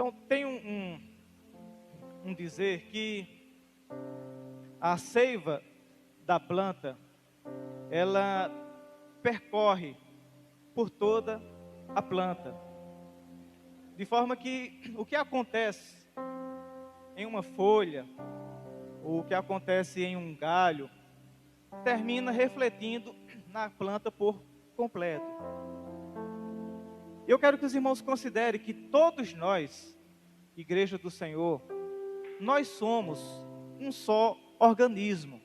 Então, tem um dizer que a seiva da planta, ela percorre por toda a planta. De forma que o que acontece em uma folha, ou o que acontece em um galho, termina refletindo na planta por completo. Eu quero que os irmãos considerem que todos nós, Igreja do Senhor, nós somos um só organismo.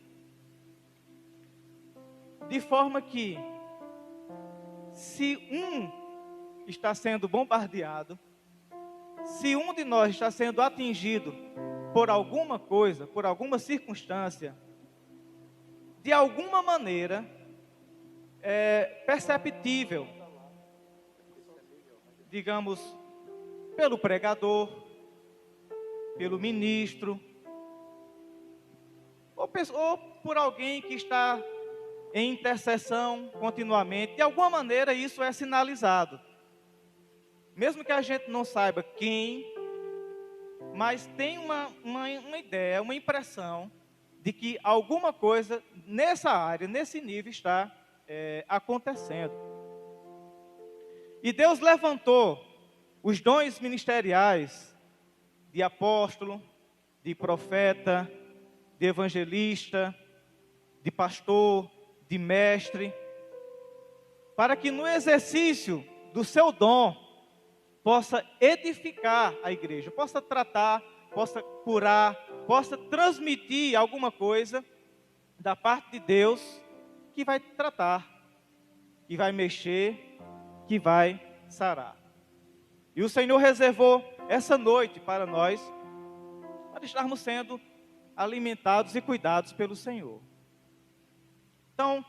De forma que, se um está sendo bombardeado, se um de nós está sendo atingido por alguma coisa, por alguma circunstância, de alguma maneira, é perceptível, digamos, pelo pregador, pelo ministro, ou por alguém que está em intercessão continuamente, de alguma maneira isso é sinalizado. Mesmo que a gente não saiba quem, mas tem uma ideia, uma impressão de que alguma coisa nessa área, nesse nível está acontecendo. E Deus levantou os dons ministeriais de apóstolo, de profeta, de evangelista, de pastor, de mestre, para que no exercício do seu dom possa edificar a igreja, possa tratar, possa curar, possa transmitir alguma coisa da parte de Deus que vai tratar, que vai mexer, que vai sarar. E o Senhor reservou essa noite para nós, para estarmos sendo alimentados e cuidados pelo Senhor. Então,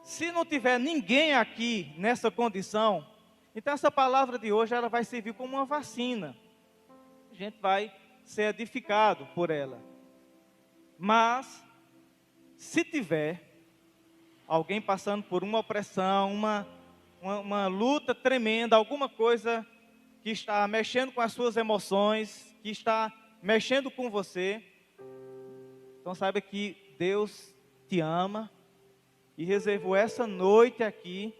se não tiver ninguém aqui nessa condição, então essa palavra de hoje ela vai servir como uma vacina. A gente vai ser edificado por ela. Mas, se tiver alguém passando por uma opressão, uma luta tremenda, alguma coisa que está mexendo com as suas emoções, que está mexendo com você, então saiba que Deus te ama e reservou essa noite aqui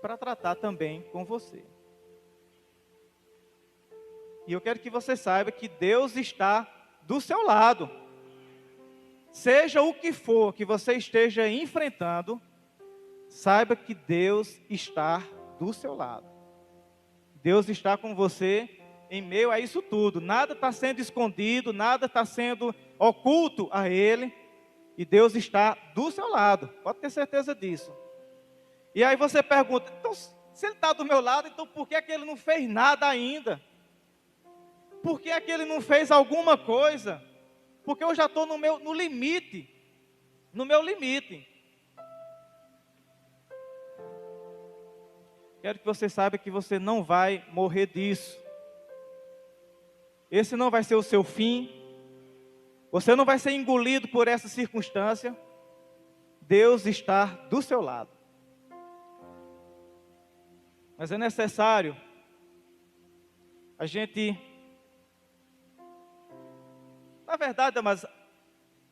para tratar também com você. E eu quero que você saiba que Deus está do seu lado. Seja o que for que você esteja enfrentando, saiba que Deus está do seu lado. Deus está com você em meio a isso tudo. Nada está sendo escondido, nada está sendo oculto a Ele. E Deus está do seu lado, pode ter certeza disso. E aí você pergunta, então se Ele está do meu lado, então por que é que Ele não fez nada ainda? Por que é que Ele não fez alguma coisa? Porque eu já estou no meu limite. Quero que você saiba que você não vai morrer disso. Esse não vai ser o seu fim. Você não vai ser engolido por essa circunstância. Deus está do seu lado. Mas é necessário a gente... Na verdade, mas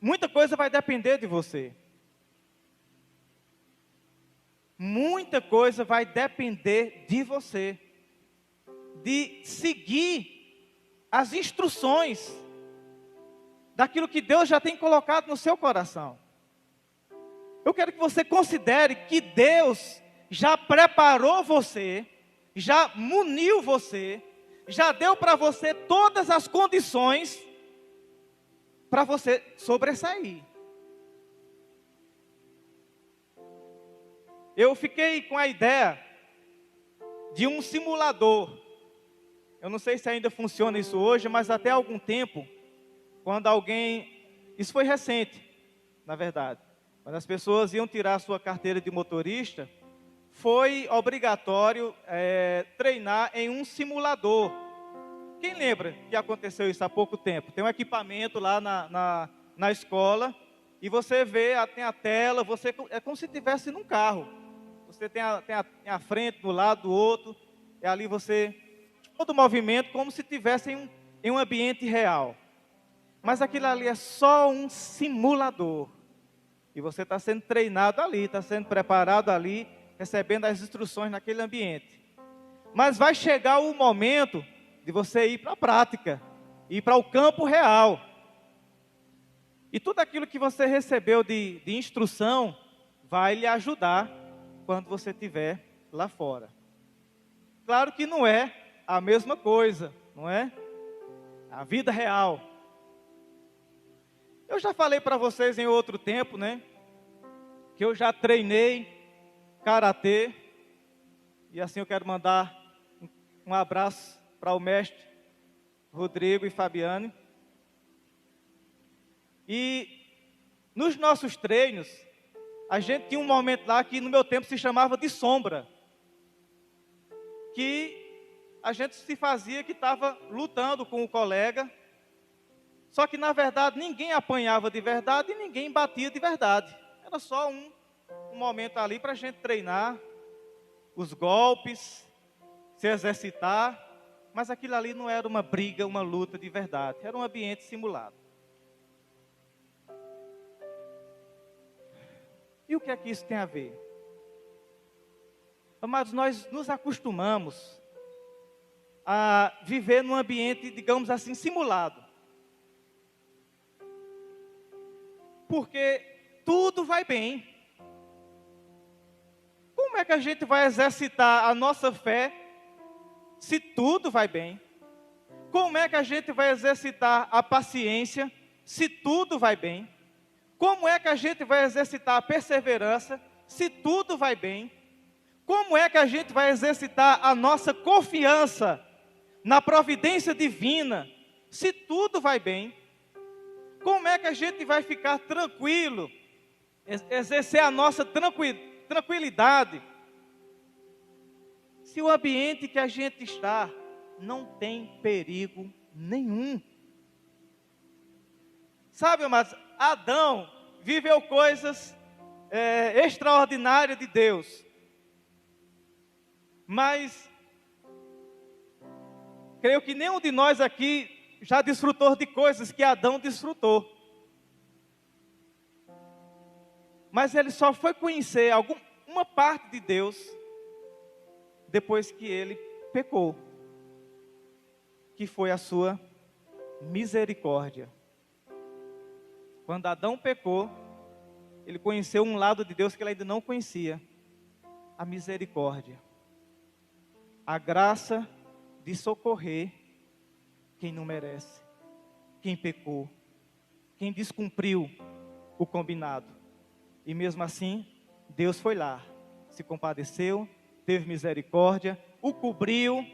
muita coisa vai depender de você. Muita coisa vai depender de você. De seguir as instruções daquilo que Deus já tem colocado no seu coração. Eu quero que você considere que Deus já preparou você, já muniu você, já deu para você todas as condições para você sobressair. Eu fiquei com a ideia de um simulador. Eu não sei se ainda funciona isso hoje, mas até algum tempo, quando alguém... Isso foi recente, na verdade. Quando as pessoas iam tirar a sua carteira de motorista, foi obrigatório treinar em um simulador. Quem lembra que aconteceu isso há pouco tempo? Tem um equipamento lá na escola, e você vê, tem a tela, é como se estivesse num carro. Você tem a frente, do lado, do outro. É ali você, todo o movimento, como se estivesse em um ambiente real. Mas aquilo ali é só um simulador. E você está sendo treinado ali, está sendo preparado ali, recebendo as instruções naquele ambiente. Mas vai chegar o momento de você ir para a prática, ir para o campo real. E tudo aquilo que você recebeu de instrução vai lhe ajudar quando você estiver lá fora. Claro que não é a mesma coisa, não é? A vida real. Eu já falei para vocês em outro tempo, né? Que eu já treinei karatê. E assim eu quero mandar um abraço para o mestre Rodrigo e Fabiane. E nos nossos treinos, a gente tinha um momento lá que no meu tempo se chamava de sombra. Que a gente se fazia que estava lutando com o colega. Só que na verdade ninguém apanhava de verdade e ninguém batia de verdade. Era só um momento ali para a gente treinar os golpes, se exercitar. Mas aquilo ali não era uma briga, uma luta de verdade. Era um ambiente simulado. E o que é que isso tem a ver? Amados, nós nos acostumamos a viver num ambiente, digamos assim, simulado. Porque tudo vai bem. Como é que a gente vai exercitar a nossa fé se tudo vai bem? Como é que a gente vai exercitar a paciência se tudo vai bem? Como é que a gente vai exercitar a perseverança se tudo vai bem? Como é que a gente vai exercitar a nossa confiança na providência divina se tudo vai bem? Como é que a gente vai ficar tranquilo, exercer a nossa tranquilidade, se o ambiente que a gente está não tem perigo nenhum? Sabe, amados, Adão viveu coisas extraordinárias de Deus, mas creio que nenhum de nós aqui já desfrutou de coisas que Adão desfrutou. Mas ele só foi conhecer uma parte de Deus depois que ele pecou, que foi a sua misericórdia. Quando Adão pecou, ele conheceu um lado de Deus que ele ainda não conhecia: a misericórdia, a graça de socorrer quem não merece, quem pecou, quem descumpriu o combinado. E mesmo assim, Deus foi lá, se compadeceu, teve misericórdia, o cobriu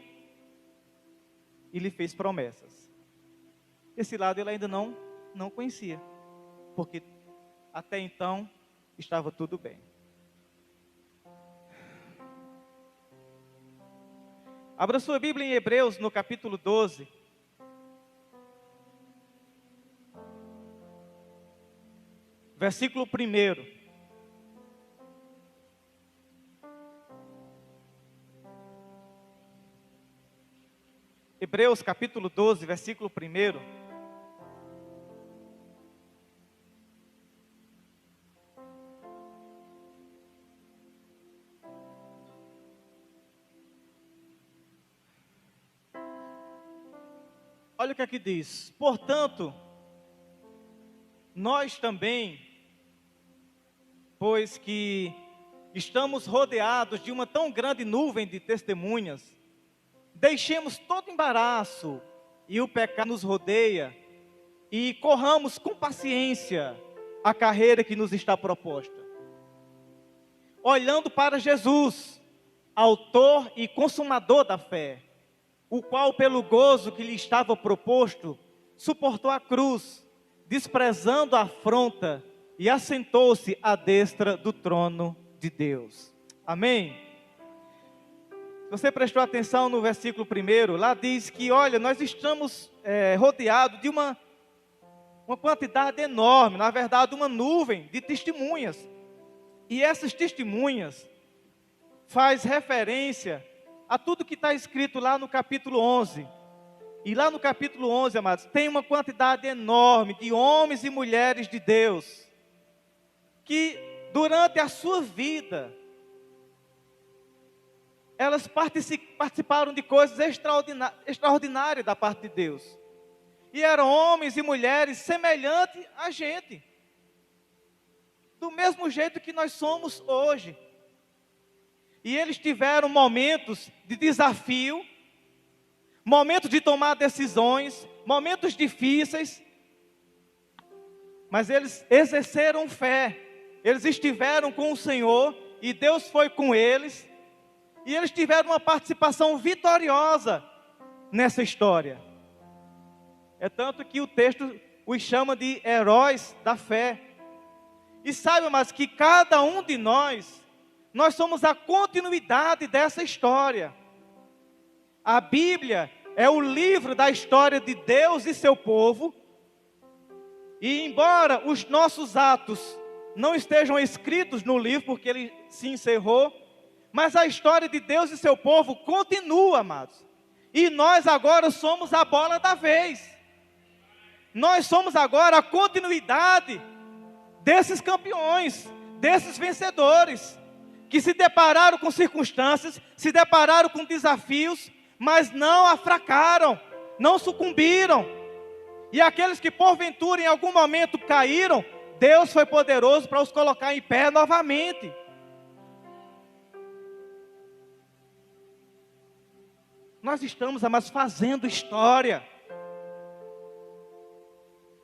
e lhe fez promessas. Esse lado ele ainda não conhecia, porque até então estava tudo bem. Abra sua Bíblia em Hebreus, no capítulo 12. Versículo 1. Hebreus capítulo 12, versículo 1. Olha o que aqui diz: portanto, nós também, pois que estamos rodeados de uma tão grande nuvem de testemunhas, deixemos todo embaraço e o pecado nos rodeia e corramos com paciência a carreira que nos está proposta, olhando para Jesus, autor e consumador da fé, o qual pelo gozo que lhe estava proposto, suportou a cruz, desprezando a afronta, e assentou-se à destra do trono de Deus. Amém? Se você prestou atenção no versículo 1, lá diz que, olha, nós estamos rodeados de uma quantidade enorme, na verdade uma nuvem de testemunhas. E essas testemunhas faz referência a tudo que está escrito lá no capítulo 11. E lá no capítulo 11, amados, tem uma quantidade enorme de homens e mulheres de Deus, que durante a sua vida, elas participaram de coisas extraordinárias da parte de Deus. E eram homens e mulheres semelhantes a gente, do mesmo jeito que nós somos hoje. E eles tiveram momentos de desafio, momentos de tomar decisões, momentos difíceis, mas eles exerceram fé, eles estiveram com o Senhor, e Deus foi com eles, e eles tiveram uma participação vitoriosa nessa história. É tanto que o texto os chama de heróis da fé. E saiba, mas que cada um de nós somos a continuidade dessa história. A Bíblia é o livro da história de Deus e seu povo. E embora os nossos atos não estejam escritos no livro, porque ele se encerrou, mas a história de Deus e seu povo continua, amados. E nós agora somos a bola da vez. Nós somos agora a continuidade desses campeões, desses vencedores, que se depararam com circunstâncias, se depararam com desafios, mas não afracaram, não sucumbiram. E aqueles que porventura em algum momento caíram, Deus foi poderoso para os colocar em pé novamente. Nós estamos, amados, fazendo história.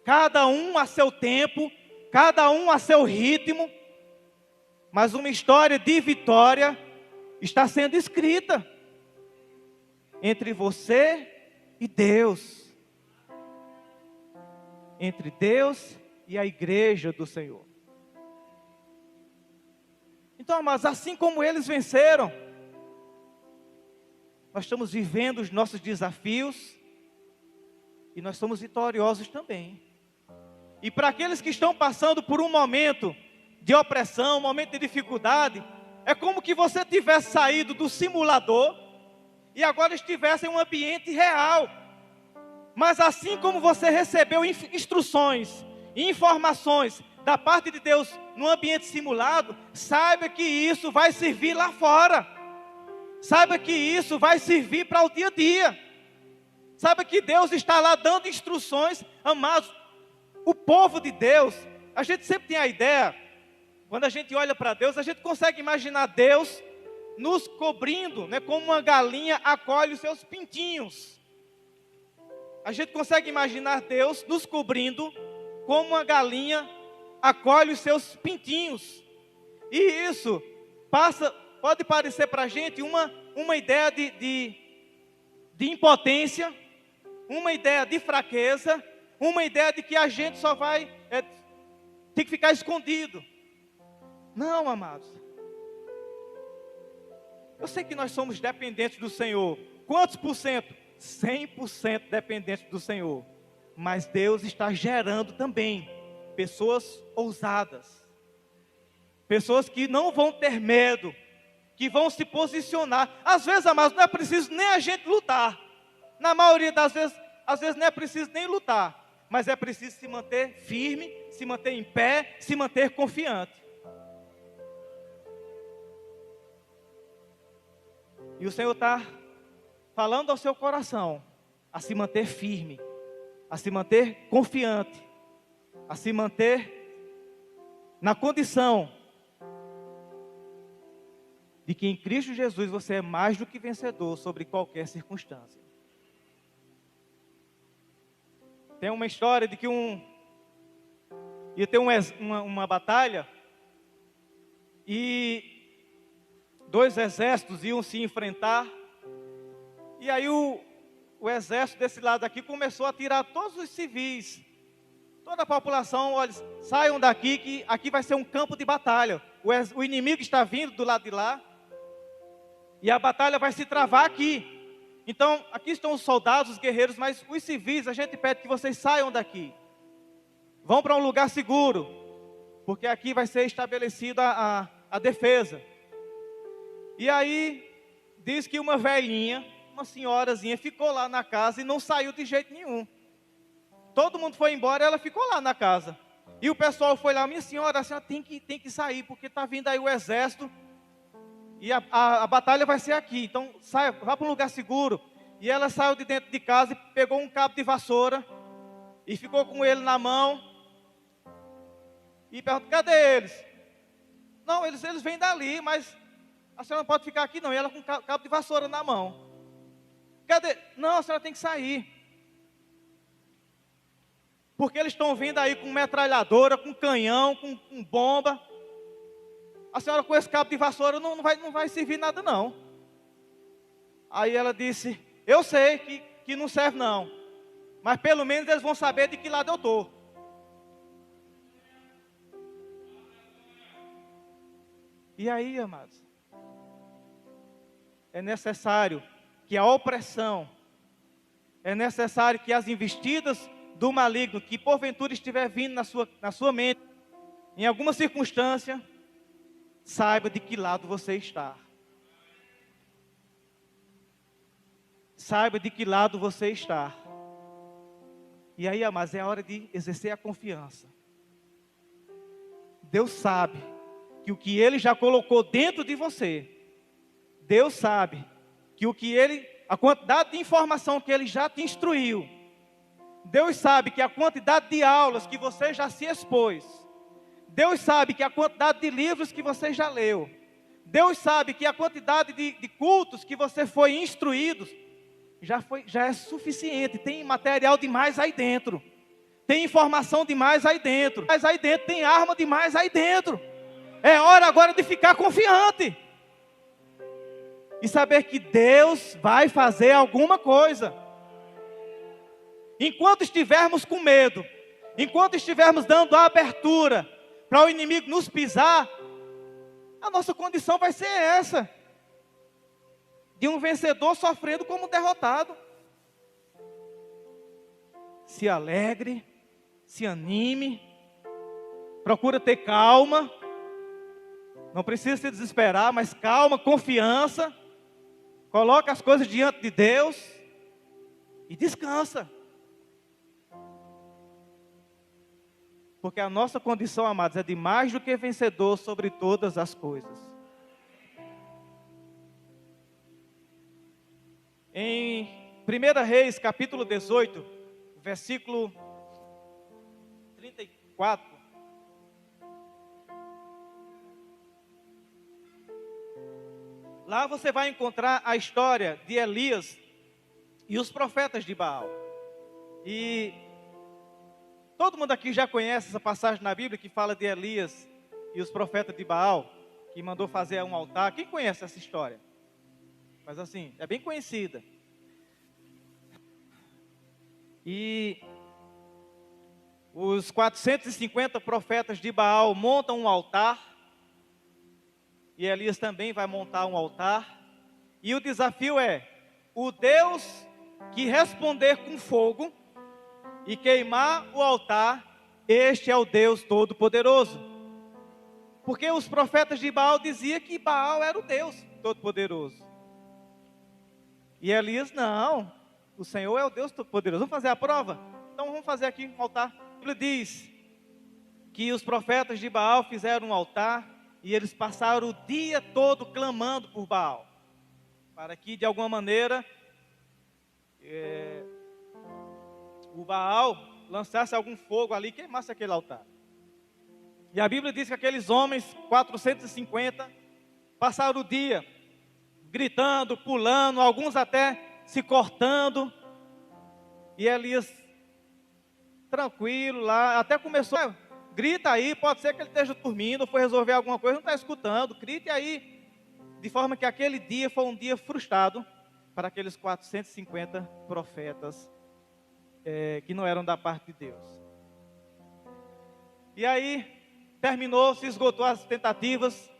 Cada um a seu tempo, cada um a seu ritmo, mas uma história de vitória está sendo escrita entre você e Deus, entre Deus e a igreja do Senhor. Então, mas assim como eles venceram, nós estamos vivendo os nossos desafios e nós somos vitoriosos também. E para aqueles que estão passando por um momento de opressão, um momento de dificuldade, é como que você tivesse saído do simulador e agora estivesse em um ambiente real. Mas assim como você recebeu instruções e informações da parte de Deus no ambiente simulado, saiba que isso vai servir lá fora. Saiba que isso vai servir para o dia a dia. Saiba que Deus está lá dando instruções, amados. O povo de Deus, a gente sempre tem a ideia, quando a gente olha para Deus, a gente consegue imaginar Deus nos cobrindo, né, como uma galinha acolhe os seus pintinhos. A gente consegue imaginar Deus nos cobrindo como uma galinha acolhe os seus pintinhos. E isso pode parecer para a gente uma ideia de impotência, uma ideia de fraqueza, uma ideia de que a gente só vai ter que ficar escondido. Não, amados. Eu sei que nós somos dependentes do Senhor. Quantos por cento? 100% dependentes do Senhor. Mas Deus está gerando também pessoas ousadas. Pessoas que não vão ter medo, que vão se posicionar. Às vezes, amados, não é preciso nem a gente lutar. Na maioria das vezes, às vezes não é preciso nem lutar. Mas é preciso se manter firme, se manter em pé, se manter confiante. E o Senhor está falando ao seu coração a se manter firme, a se manter confiante, a se manter na condição de que em Cristo Jesus você é mais do que vencedor sobre qualquer circunstância. Tem uma história de que ia ter uma batalha e 2 exércitos iam se enfrentar. E aí o exército desse lado aqui começou a tirar todos os civis, toda a população. Olha, saiam daqui que aqui vai ser um campo de batalha. O inimigo está vindo do lado de lá e a batalha vai se travar aqui. Então, aqui estão os soldados, os guerreiros, mas os civis, a gente pede que vocês saiam daqui. Vão para um lugar seguro, porque aqui vai ser estabelecida a defesa. E aí, diz que uma velhinha, uma senhorazinha, ficou lá na casa e não saiu de jeito nenhum. Todo mundo foi embora e ela ficou lá na casa. E o pessoal foi lá, minha senhora, a senhora tem que sair, porque está vindo aí o exército e a batalha vai ser aqui. Então, saia, vá para um lugar seguro. E ela saiu de dentro de casa e pegou um cabo de vassoura e ficou com ele na mão. E perguntou, cadê eles? Não, eles vêm dali, mas a senhora não pode ficar aqui não. E ela com cabo de vassoura na mão. Cadê? Não, a senhora tem que sair. Porque eles estão vindo aí com metralhadora, com canhão, com bomba. A senhora com esse cabo de vassoura não vai servir nada não. Aí ela disse, eu sei que não serve não. Mas pelo menos eles vão saber de que lado eu estou. E aí, amados, é necessário que a opressão, é necessário que as investidas do maligno, que porventura estiver vindo na sua mente, em alguma circunstância, saiba de que lado você está. Saiba de que lado você está. E aí, amados, é a hora de exercer a confiança. Deus sabe que o que Ele já colocou dentro de você, Deus sabe que a quantidade de informação que Ele já te instruiu, Deus sabe que a quantidade de aulas que você já se expôs, Deus sabe que a quantidade de livros que você já leu, Deus sabe que a quantidade de cultos que você foi instruído, já é suficiente. Tem material demais aí dentro, tem informação demais aí dentro, mas aí dentro tem arma demais aí dentro. É hora agora de ficar confiante e saber que Deus vai fazer alguma coisa. Enquanto estivermos com medo, enquanto estivermos dando a abertura para o inimigo nos pisar, a nossa condição vai ser essa, de um vencedor sofrendo como um derrotado. Se alegre, se anime, procura ter calma, não precisa se desesperar, mas calma, confiança, coloca as coisas diante de Deus e descansa. Porque a nossa condição, amados, é de mais do que vencedor sobre todas as coisas. Em 1 Reis, capítulo 18, versículo 34. Lá você vai encontrar a história de Elias e os profetas de Baal. E todo mundo aqui já conhece essa passagem na Bíblia que fala de Elias e os profetas de Baal, que mandou fazer um altar. Quem conhece essa história? Mas assim, é bem conhecida. E os 450 profetas de Baal montam um altar. E Elias também vai montar um altar. E o desafio é: o Deus que responder com fogo e queimar o altar, este é o Deus Todo-Poderoso. Porque os profetas de Baal diziam que Baal era o Deus Todo-Poderoso. E Elias, não, o Senhor é o Deus Todo-Poderoso. Vamos fazer a prova? Então vamos fazer aqui um altar. A Bíblia diz que os profetas de Baal fizeram um altar e eles passaram o dia todo clamando por Baal, para que de alguma maneira o Baal lançasse algum fogo ali e queimasse aquele altar. E a Bíblia diz que aqueles homens, 450, passaram o dia gritando, pulando, alguns até se cortando. E Elias, tranquilo lá, até começou, grita aí, pode ser que ele esteja dormindo, foi resolver alguma coisa, não está escutando, grite aí. De forma que aquele dia foi um dia frustrado para aqueles 450 profetas que não eram da parte de Deus. E aí, terminou, se esgotou as tentativas.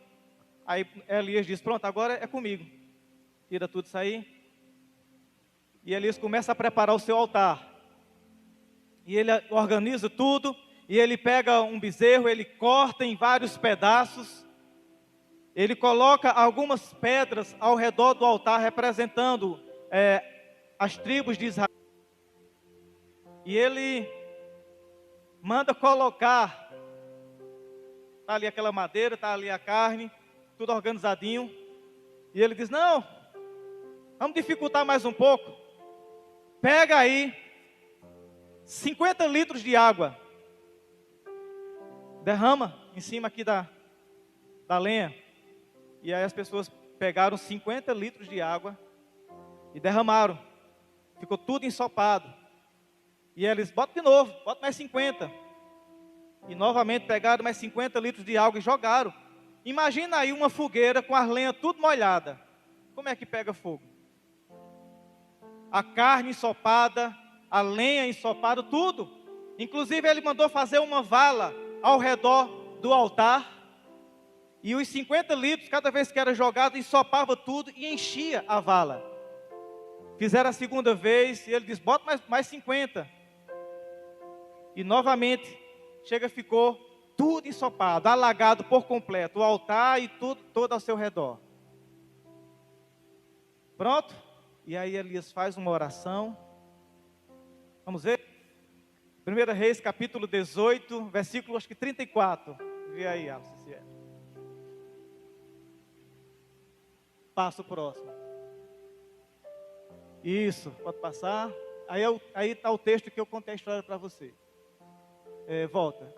Aí Elias diz, pronto, agora é comigo. Tira tudo isso aí. E Elias começa a preparar o seu altar. E ele organiza tudo. E ele pega um bezerro, ele corta em vários pedaços. ele coloca algumas pedras ao redor do altar, representando as tribos de Israel. E ele manda colocar, está ali aquela madeira, está ali a carne, tudo organizadinho. E ele diz, não, vamos dificultar mais um pouco. Pega aí 50 litros de água. Derrama em cima aqui da lenha. E aí as pessoas pegaram 50 litros de água e derramaram. Ficou tudo ensopado. E eles, bota de novo, bota mais 50. E novamente pegaram mais 50 litros de água e jogaram. Imagina aí uma fogueira com as lenhas tudo molhada. Como é que pega fogo? A carne ensopada, a lenha ensopada, tudo. Inclusive ele mandou fazer uma vala ao redor do altar. E os 50 litros, cada vez que era jogado, ensopava tudo e enchia a vala. Fizeram a segunda vez e ele disse, bota mais 50. E novamente, ficou tudo ensopado, alagado por completo. O altar e tudo, todo ao seu redor. Pronto? E aí Elias faz uma oração. Vamos ver? 1 Reis, capítulo 18, versículo acho que 34. Vê aí, Alice, se é. Passa o próximo. Isso, pode passar. Aí está o texto que eu contei a história para você. Volta.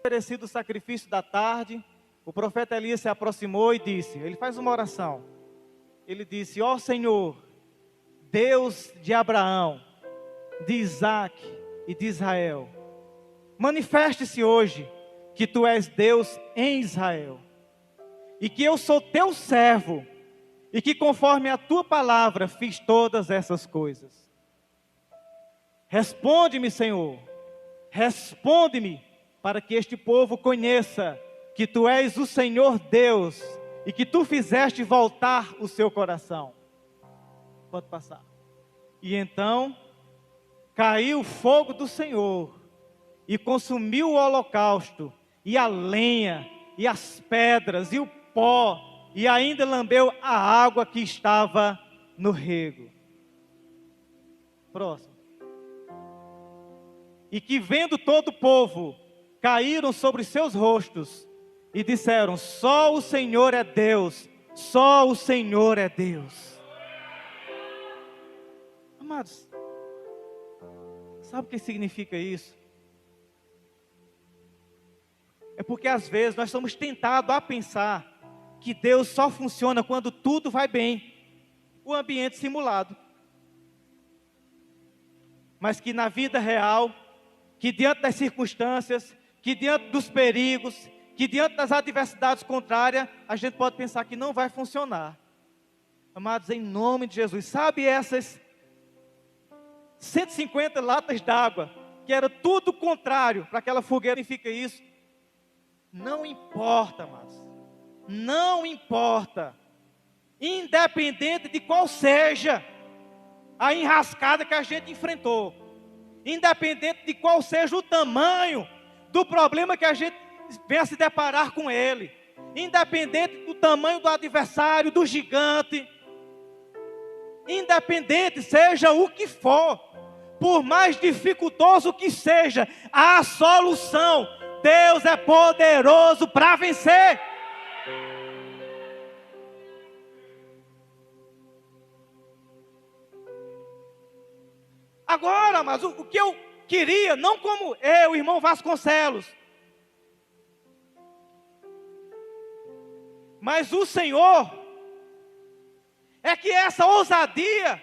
Oferecido o sacrifício da tarde, o profeta Elias se aproximou e disse, ele faz uma oração. Ele disse, ó Senhor, Deus de Abraão, de Isaac e de Israel, manifeste-se hoje que tu és Deus em Israel, e que eu sou teu servo, e que conforme a tua palavra fiz todas essas coisas. Responde-me, Senhor, responde-me, para que este povo conheça que tu és o Senhor Deus, e que tu fizeste voltar o seu coração. Pode passar. E então, caiu o fogo do Senhor, e consumiu o holocausto, e a lenha, e as pedras, e o pó, e ainda lambeu a água que estava no rego. Próximo. E que vendo todo o povo, caíram sobre seus rostos, e disseram, só o Senhor é Deus, só o Senhor é Deus. Amados, sabe o que significa isso? É porque às vezes nós somos tentados a pensar que Deus só funciona quando tudo vai bem, o ambiente simulado. Mas que na vida real, que diante das circunstâncias, que diante dos perigos, que diante das adversidades contrárias, a gente pode pensar que não vai funcionar. Amados, em nome de Jesus, sabe essas 150 latas d'água, que era tudo contrário para aquela fogueira, significa isso? Não importa, amados, não importa, independente de qual seja a enrascada que a gente enfrentou, independente de qual seja o tamanho do problema que a gente venha se deparar com ele, independente do tamanho do adversário, do gigante, independente seja o que for, por mais dificultoso que seja, há solução. Deus é poderoso para vencer. Agora, mas o que eu queria, não como eu, irmão Vasconcelos, mas o Senhor, é que essa ousadia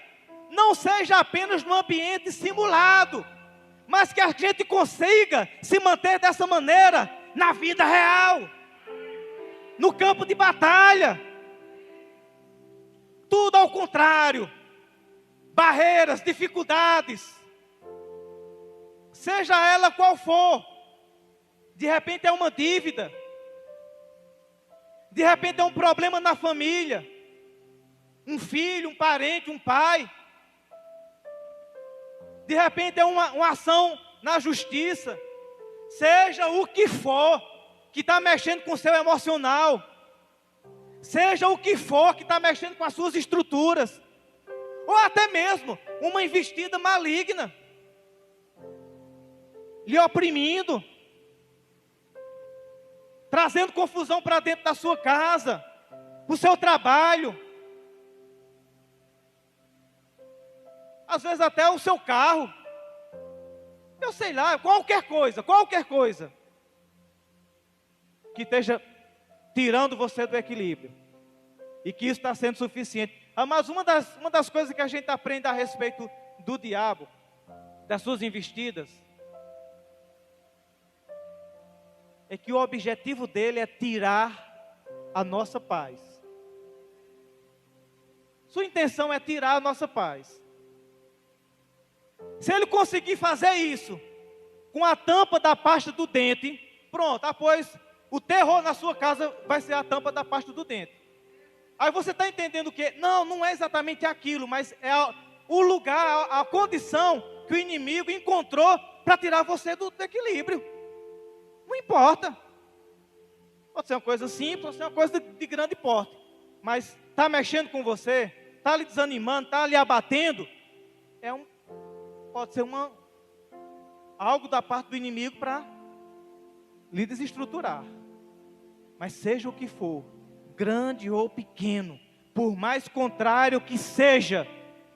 não seja apenas no ambiente simulado, mas que a gente consiga se manter dessa maneira na vida real, no campo de batalha. Tudo ao contrário, barreiras, dificuldades, seja ela qual for, de repente é uma dívida, de repente é um problema na família, um filho, um parente, um pai, de repente é uma ação na justiça, Seja o que for que está mexendo com o seu emocional, seja o que for que está mexendo com as suas estruturas, ou até mesmo uma investida maligna, lhe oprimindo, trazendo confusão para dentro da sua casa, para o seu trabalho, às vezes até o seu carro, eu sei lá, qualquer coisa, que esteja tirando você do equilíbrio, e que isso está sendo suficiente. Mas uma das coisas que a gente aprende a respeito do diabo, das suas investidas, é que o objetivo dele é tirar a nossa paz. Sua intenção é tirar a nossa paz. Se ele conseguir fazer isso com a tampa da pasta do dente, pronto, pois o terror na sua casa vai ser a tampa da pasta do dente. Aí você está entendendo o quê? Não é exatamente aquilo, mas é o lugar, a condição que o inimigo encontrou para tirar você do equilíbrio. Não importa. Pode ser uma coisa simples, pode ser uma coisa de grande porte. Mas está mexendo com você, está lhe desanimando, está lhe abatendo. Pode ser algo da parte do inimigo para lhe desestruturar. Mas seja o que for, grande ou pequeno, por mais contrário que seja,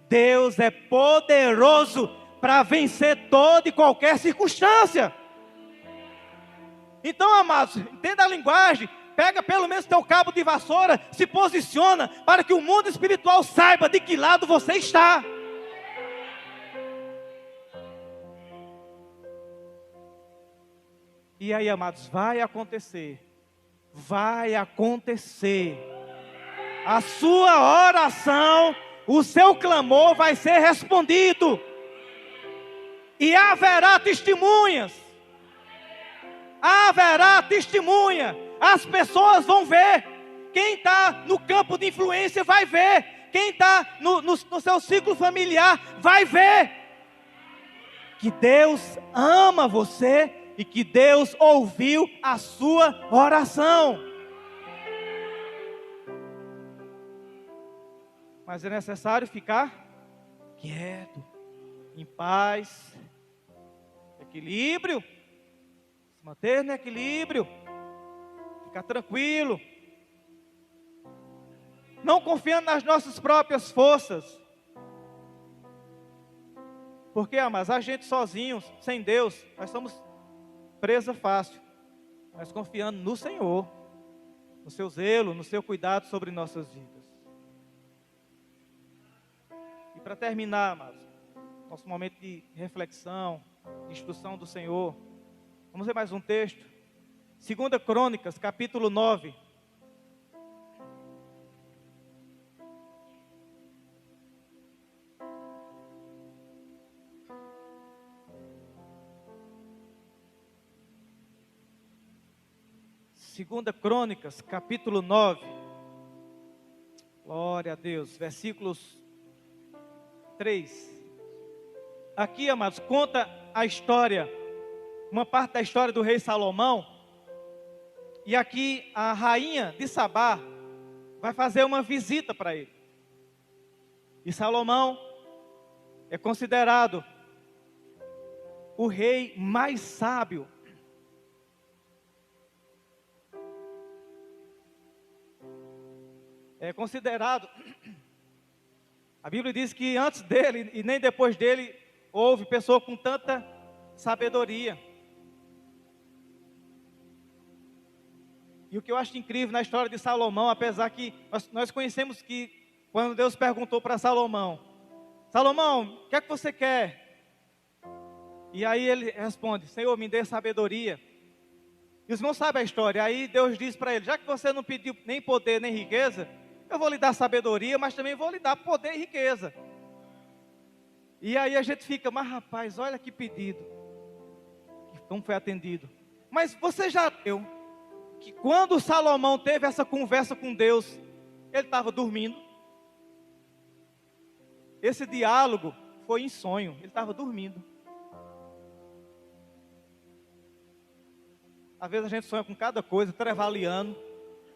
Deus é poderoso para vencer toda e qualquer circunstância. Então, amados, entenda a linguagem, pega pelo menos teu cabo de vassoura, se posiciona para que o mundo espiritual saiba de que lado você está. E aí, amados, vai acontecer. A sua oração, o seu clamor vai ser respondido. E haverá testemunhas. As pessoas vão ver. Quem está no campo de influência vai ver. Quem está no seu ciclo familiar vai ver. Que Deus ama você. E que Deus ouviu a sua oração. Mas é necessário ficar quieto, em paz, equilíbrio, se manter no equilíbrio, ficar tranquilo, não confiando nas nossas próprias forças. Porque, amados, a gente sozinhos, sem Deus, nós somos presa fácil, mas confiando no Senhor, no seu zelo, no seu cuidado sobre nossas vidas. E para terminar, amados, nosso momento de reflexão, de instrução do Senhor, vamos ver mais um texto, 2 Crônicas, capítulo 9. Segunda Crônicas, capítulo 9, glória a Deus, versículos 3. Aqui, amados, conta a história, uma parte da história do rei Salomão. E aqui a rainha de Sabá vai fazer uma visita para ele. E Salomão é considerado o rei mais sábio. É considerado, a Bíblia diz que antes dele e nem depois dele houve pessoa com tanta sabedoria. E o que eu acho incrível na história de Salomão, apesar que nós conhecemos que quando Deus perguntou para Salomão, o que é que você quer? E aí ele responde, Senhor, me dê sabedoria. E os irmãos sabem a história, aí Deus diz para ele, já que você não pediu nem poder nem riqueza, eu vou lhe dar sabedoria, mas também vou lhe dar poder e riqueza. E aí a gente fica, mas rapaz, olha que pedido, como foi atendido. Mas você já viu que quando Salomão teve essa conversa com Deus, ele estava dormindo? Esse diálogo foi em sonho, ele estava dormindo. Às vezes a gente sonha com cada coisa, trevaliano,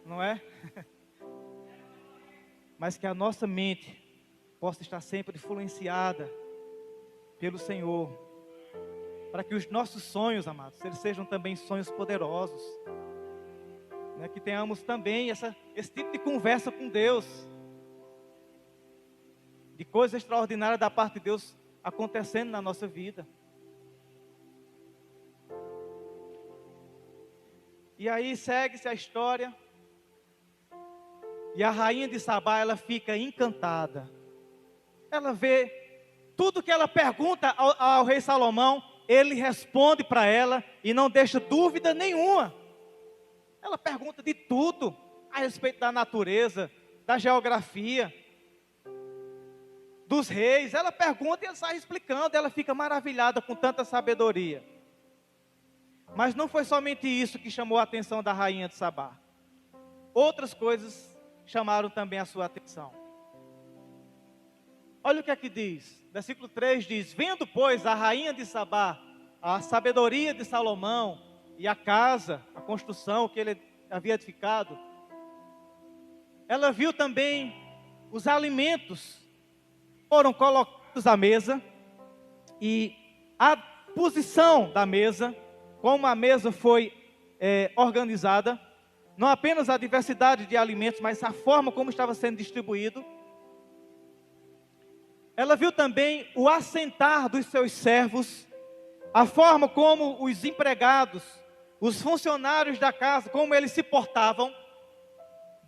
não é? Mas que a nossa mente possa estar sempre influenciada pelo Senhor, para que os nossos sonhos, amados, eles sejam também sonhos poderosos, né? Que tenhamos também esse tipo de conversa com Deus, de coisas extraordinárias da parte de Deus acontecendo na nossa vida. E aí segue-se a história, e a rainha de Sabá, ela fica encantada. Ela vê tudo que ela pergunta ao rei Salomão, ele responde para ela e não deixa dúvida nenhuma. Ela pergunta de tudo a respeito da natureza, da geografia, dos reis. Ela pergunta e ele sai explicando. Ela fica maravilhada com tanta sabedoria. Mas não foi somente isso que chamou a atenção da rainha de Sabá. Outras coisas chamaram também a sua atenção. Olha o que aqui diz, versículo 3 diz: vendo, pois, a rainha de Sabá a sabedoria de Salomão e a casa, a construção que ele havia edificado, ela viu também os alimentos foram colocados à mesa, e a posição da mesa, como a mesa foi organizada, não apenas a diversidade de alimentos, mas a forma como estava sendo distribuído. Ela viu também o assentar dos seus servos, a forma como os empregados, os funcionários da casa, como eles se portavam,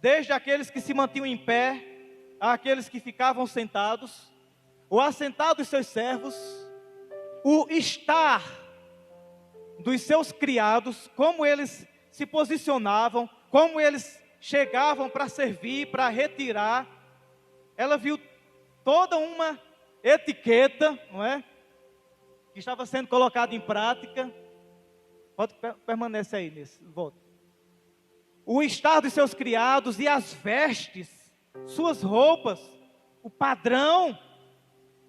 desde aqueles que se mantinham em pé, àqueles que ficavam sentados, o assentar dos seus servos, o estar dos seus criados, como eles se posicionavam, como eles chegavam para servir, para retirar. Ela viu toda uma etiqueta, não é? Que estava sendo colocada em prática. Pode permanecer aí nesse, volta. O estar dos seus criados e as vestes, suas roupas, o padrão,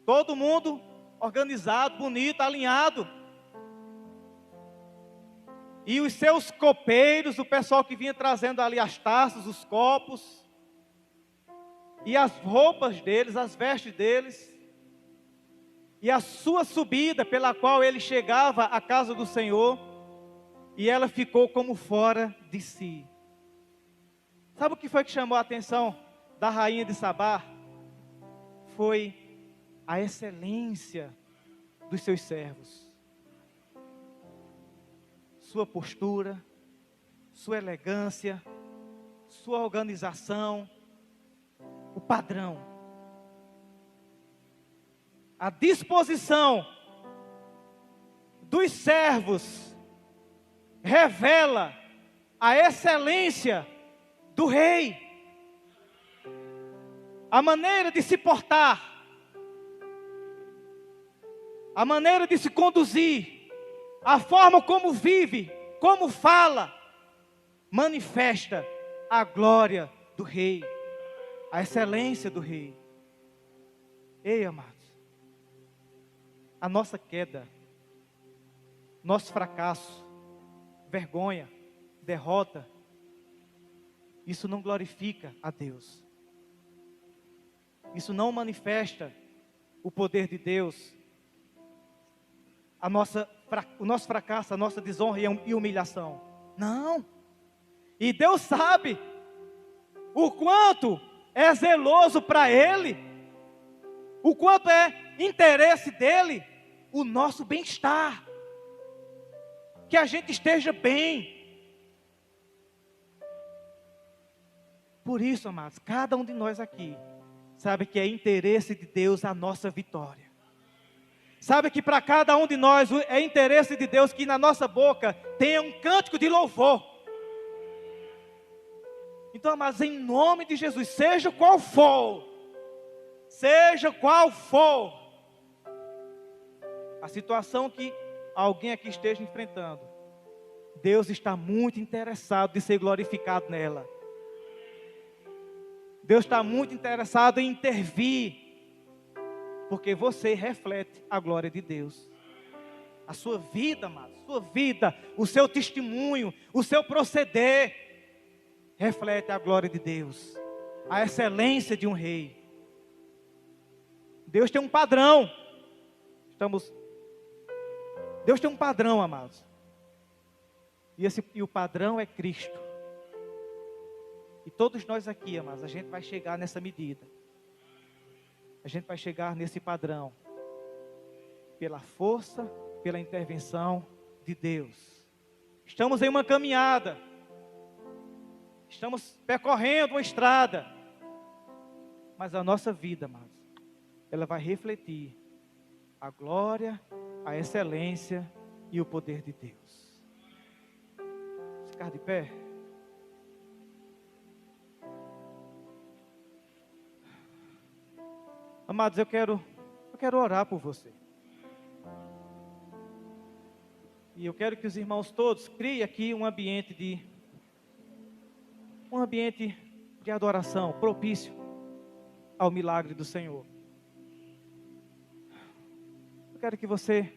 todo mundo organizado, bonito, alinhado. E os seus copeiros, o pessoal que vinha trazendo ali as taças, os copos, e as roupas deles, as vestes deles, e a sua subida pela qual ele chegava à casa do Senhor, e ela ficou como fora de si. Sabe o que foi que chamou a atenção da rainha de Sabá? Foi a excelência dos seus servos. Sua postura, sua elegância, sua organização, o padrão. A disposição dos servos revela a excelência do rei. A maneira de se portar, a maneira de se conduzir, a forma como vive, como fala, manifesta a glória do rei, a excelência do rei. Ei, amados, a nossa queda, nosso fracasso, vergonha, derrota, isso não glorifica a Deus. Isso não manifesta o poder de Deus. O nosso fracasso, a nossa desonra e humilhação. Não. E Deus sabe o quanto é zeloso para Ele, o quanto é interesse dEle, o nosso bem-estar. Que a gente esteja bem. Por isso, amados, cada um de nós aqui sabe que é interesse de Deus a nossa vitória. Sabe que para cada um de nós é interesse de Deus que na nossa boca tenha um cântico de louvor. Então, mas em nome de Jesus, seja qual for a situação que alguém aqui esteja enfrentando, Deus está muito interessado em ser glorificado nela. Deus está muito interessado em intervir, porque você reflete a glória de Deus. A sua vida, amado, sua vida, o seu testemunho, o seu proceder, reflete a glória de Deus, a excelência de um rei. Deus tem um padrão. Deus tem um padrão, amados. E o padrão é Cristo. E todos nós aqui, amados, a gente vai chegar nessa medida. A gente vai chegar nesse padrão. Pela força, pela intervenção de Deus. Estamos em uma caminhada. Estamos percorrendo uma estrada. Mas a nossa vida, amados, ela vai refletir a glória, a excelência e o poder de Deus. Vamos ficar de pé? Amados, eu quero orar por você. E eu quero que os irmãos todos criem aqui um ambiente de adoração propício ao milagre do Senhor. Eu quero que você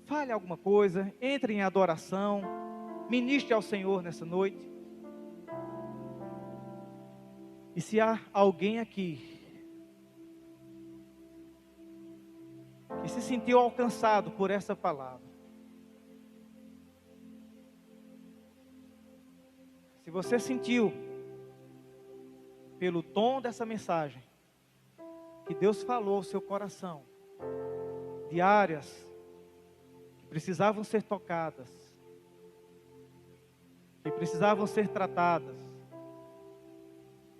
fale alguma coisa, entre em adoração, ministre ao Senhor nessa noite. E se há alguém aqui que se sentiu alcançado por essa palavra, se você sentiu pelo tom dessa mensagem que Deus falou ao seu coração de áreas que precisavam ser tocadas, que precisavam ser tratadas,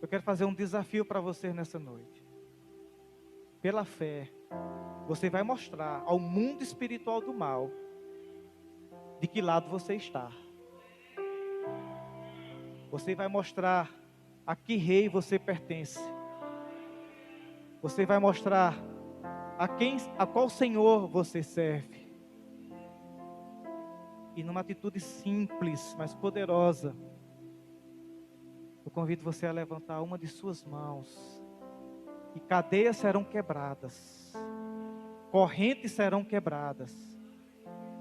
eu quero fazer um desafio para você nessa noite. Pela fé, você vai mostrar ao mundo espiritual do mal de que lado você está. Você vai mostrar a que rei você pertence. Você vai mostrar a qual Senhor você serve. E numa atitude simples, mas poderosa, eu convido você a levantar uma de suas mãos. E cadeias serão quebradas. Correntes serão quebradas.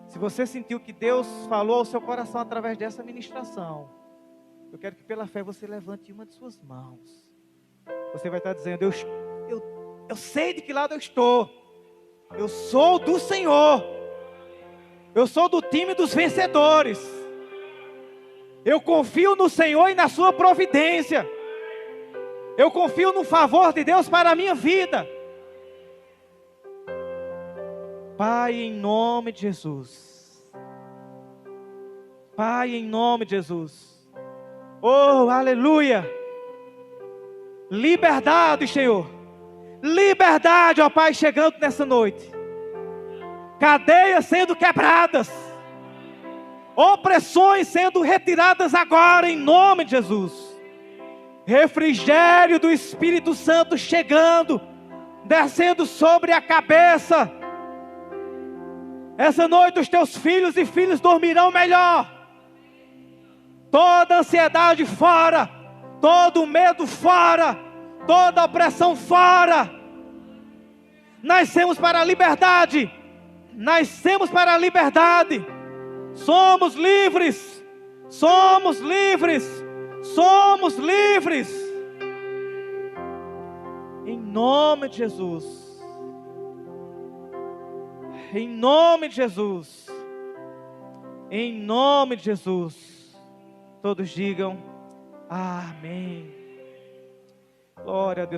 Se você sentiu que Deus falou ao seu coração através dessa ministração, eu quero que pela fé você levante uma de suas mãos. Você vai estar dizendo: eu sei de que lado eu estou. Eu sou do Senhor. Eu sou do time dos vencedores. Eu confio no Senhor e na sua providência. Eu confio no favor de Deus para a minha vida. Pai, em nome de Jesus. Pai, em nome de Jesus. Oh, aleluia. Liberdade, Senhor. Liberdade, ó Pai, chegando nessa noite. Cadeias sendo quebradas. Opressões sendo retiradas agora, em nome de Jesus. Refrigério do Espírito Santo chegando, descendo sobre a cabeça. Essa noite os teus filhos e filhas dormirão melhor. Toda ansiedade fora, todo medo fora, toda opressão fora. Nascemos para a liberdade. Nascemos para a liberdade. Somos livres. Somos livres. Somos livres. Em nome de Jesus. Em nome de Jesus. Em nome de Jesus. Todos digam amém. Glória a Deus.